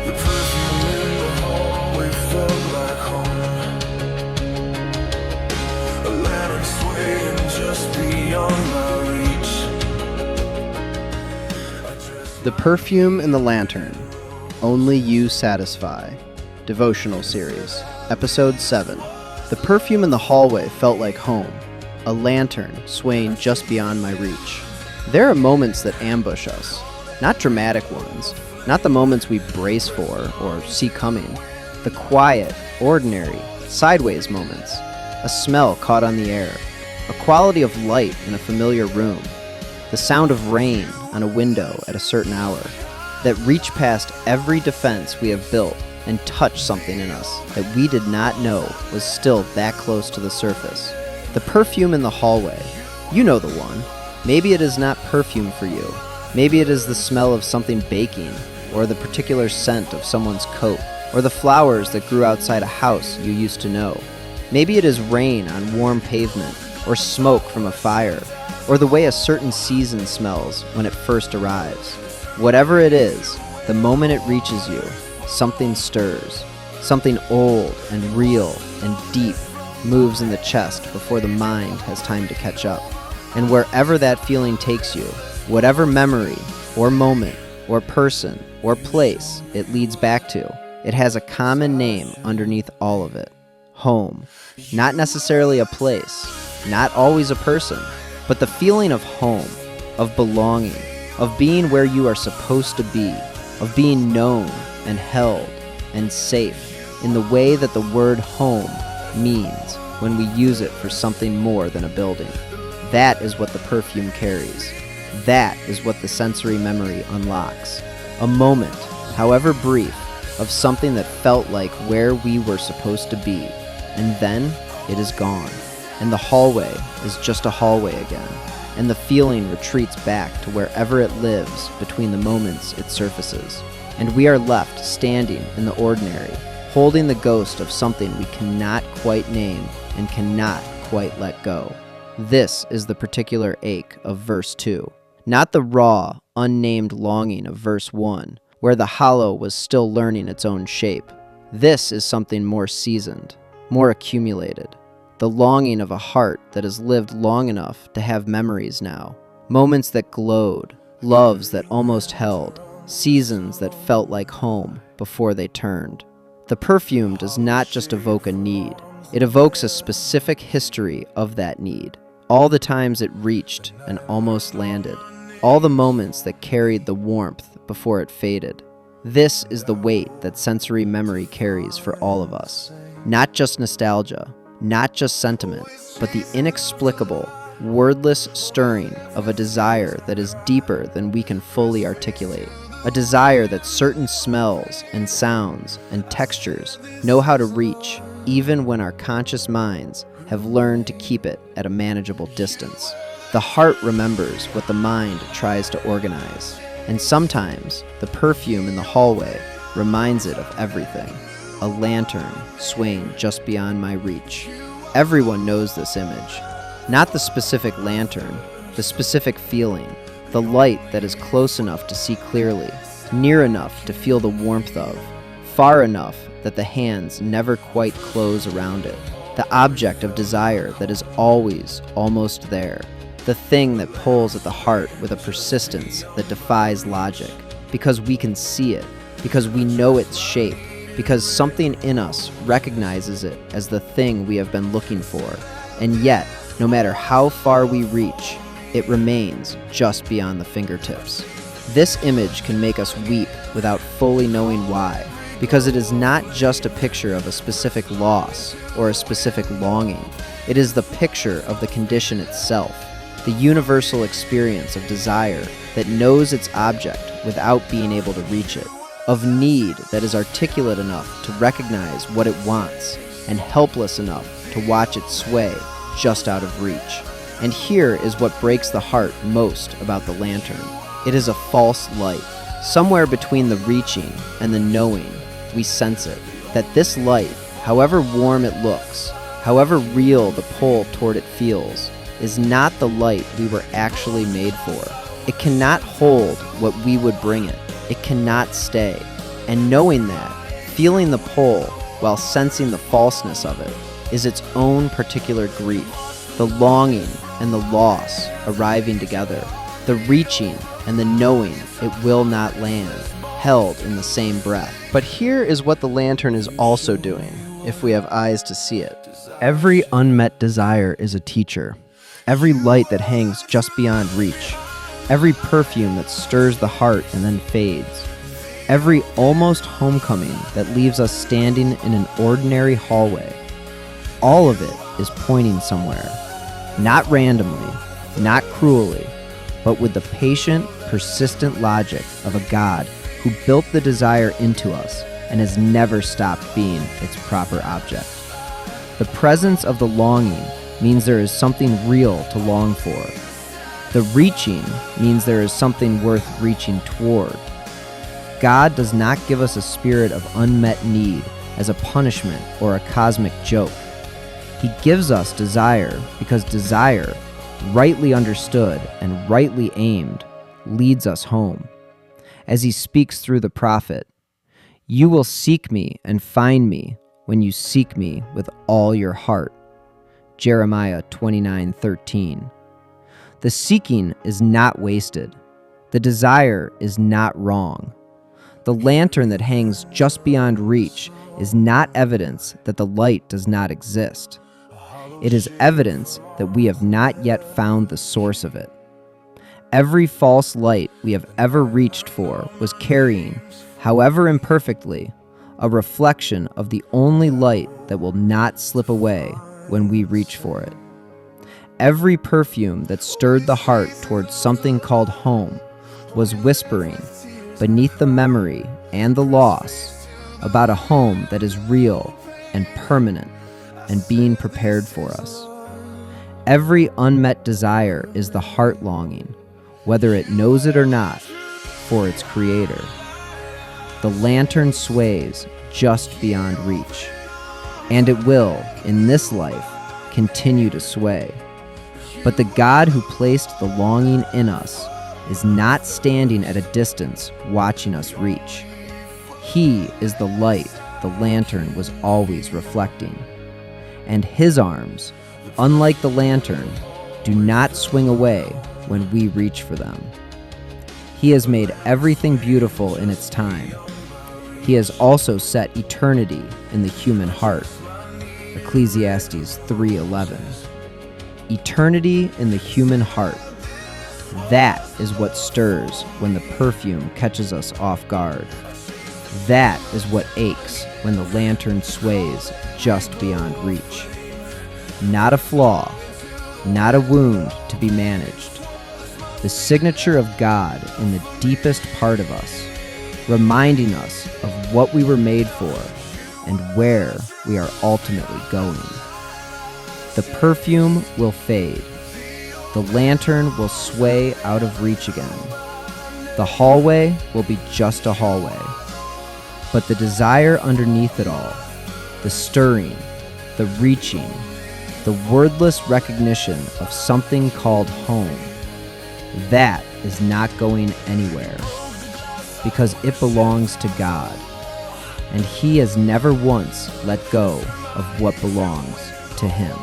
The perfume in the hallway felt like home. A lantern swaying just beyond my reach. The Perfume and the Lantern, Only You Satisfy, Devotional Series, Episode 7. The perfume in the hallway felt like home, a lantern swaying just beyond my reach. There are moments that ambush us, not dramatic ones, not the moments we brace for or see coming, the quiet, ordinary, sideways moments, a smell caught on the air, a quality of light in a familiar room, the sound of rain on a window at a certain hour, that reach past every defense we have built and touch something in us that we did not know was still that close to the surface. The perfume in the hallway. You know the one. Maybe it is not perfume for you. Maybe it is the smell of something baking, or the particular scent of someone's coat, or the flowers that grew outside a house you used to know. Maybe it is rain on warm pavement, or smoke from a fire, or the way a certain season smells when it first arrives. Whatever it is, the moment it reaches you, something stirs. Something old and real and deep moves in the chest before the mind has time to catch up. And wherever that feeling takes you, whatever memory or moment or person or place it leads back to, it has a common name underneath all of it. Home. Not necessarily a place, not always a person, but the feeling of home, of belonging, of being where you are supposed to be, of being known and held and safe in the way that the word home means when we use it for something more than a building. That is what the perfume carries. That is what the sensory memory unlocks. A moment, however brief, of something that felt like where we were supposed to be, and then it is gone, and the hallway is just a hallway again, and the feeling retreats back to wherever it lives between the moments it surfaces. And we are left standing in the ordinary, holding the ghost of something we cannot quite name and cannot quite let go. This is the particular ache of verse 2, not the raw, unnamed longing of verse 1, where the hollow was still learning its own shape. This is something more seasoned, more accumulated, the longing of a heart that has lived long enough to have memories now, moments that glowed, loves that almost held, seasons that felt like home before they turned. The perfume does not just evoke a need, it evokes a specific history of that need. All the times it reached and almost landed, all the moments that carried the warmth before it faded. This is the weight that sensory memory carries for all of us. Not just nostalgia, not just sentiment, but the inexplicable, wordless stirring of a desire that is deeper than we can fully articulate. A desire that certain smells and sounds and textures know how to reach, even when our conscious minds have learned to keep it at a manageable distance. The heart remembers what the mind tries to organize, and sometimes the perfume in the hallway reminds it of everything. A lantern swaying just beyond my reach. Everyone knows this image. Not the specific lantern, the specific feeling, the light that is close enough to see clearly, near enough to feel the warmth of, far enough that the hands never quite close around it. The object of desire that is always almost there. The thing that pulls at the heart with a persistence that defies logic, because we can see it, because we know its shape, because something in us recognizes it as the thing we have been looking for. And yet, no matter how far we reach, it remains just beyond the fingertips. This image can make us weep without fully knowing why, because it is not just a picture of a specific loss or a specific longing. It is the picture of the condition itself, the universal experience of desire that knows its object without being able to reach it, of need that is articulate enough to recognize what it wants, and helpless enough to watch it sway just out of reach. And here is what breaks the heart most about the lantern. It is a false light. Somewhere between the reaching and the knowing, we sense it, that this light, however warm it looks, however real the pull toward it feels, is not the light we were actually made for. It cannot hold what we would bring it. It cannot stay. And knowing that, feeling the pull while sensing the falseness of it, is its own particular grief, the longing and the loss arriving together, the reaching and the knowing it will not land, held in the same breath. But here is what the lantern is also doing, if we have eyes to see it. Every unmet desire is a teacher. Every light that hangs just beyond reach. Every perfume that stirs the heart and then fades. Every almost homecoming that leaves us standing in an ordinary hallway. All of it is pointing somewhere. Not randomly, not cruelly, but with the patient, persistent logic of a God who built the desire into us and has never stopped being its proper object. The presence of the longing means there is something real to long for. The reaching means there is something worth reaching toward. God does not give us a spirit of unmet need as a punishment or a cosmic joke. He gives us desire because desire, rightly understood and rightly aimed, leads us home. As he speaks through the prophet, "You will seek me and find me when you seek me with all your heart." Jeremiah 29:13. The seeking is not wasted. The desire is not wrong. The lantern that hangs just beyond reach is not evidence that the light does not exist. It is evidence that we have not yet found the source of it. Every false light we have ever reached for was carrying, however imperfectly, a reflection of the only light that will not slip away when we reach for it. Every perfume that stirred the heart towards something called home was whispering, beneath the memory and the loss, about a home that is real and permanent and being prepared for us. Every unmet desire is the heart longing, whether it knows it or not, for its creator. The lantern sways just beyond reach, and it will, in this life, continue to sway. But the God who placed the longing in us is not standing at a distance watching us reach. He is the light the lantern was always reflecting. And his arms, unlike the lantern, do not swing away when we reach for them. He has made everything beautiful in its time. He has also set eternity in the human heart. Ecclesiastes 3:11. Eternity in the human heart. That is what stirs when the perfume catches us off guard. That is what aches when the lantern sways just beyond reach. Not a flaw, not a wound to be managed. The signature of God in the deepest part of us, reminding us of what we were made for and where we are ultimately going. The perfume will fade. The lantern will sway out of reach again. The hallway will be just a hallway. But the desire underneath it all, the stirring, the reaching, the wordless recognition of something called home, that is not going anywhere, because it belongs to God, and He has never once let go of what belongs to Him.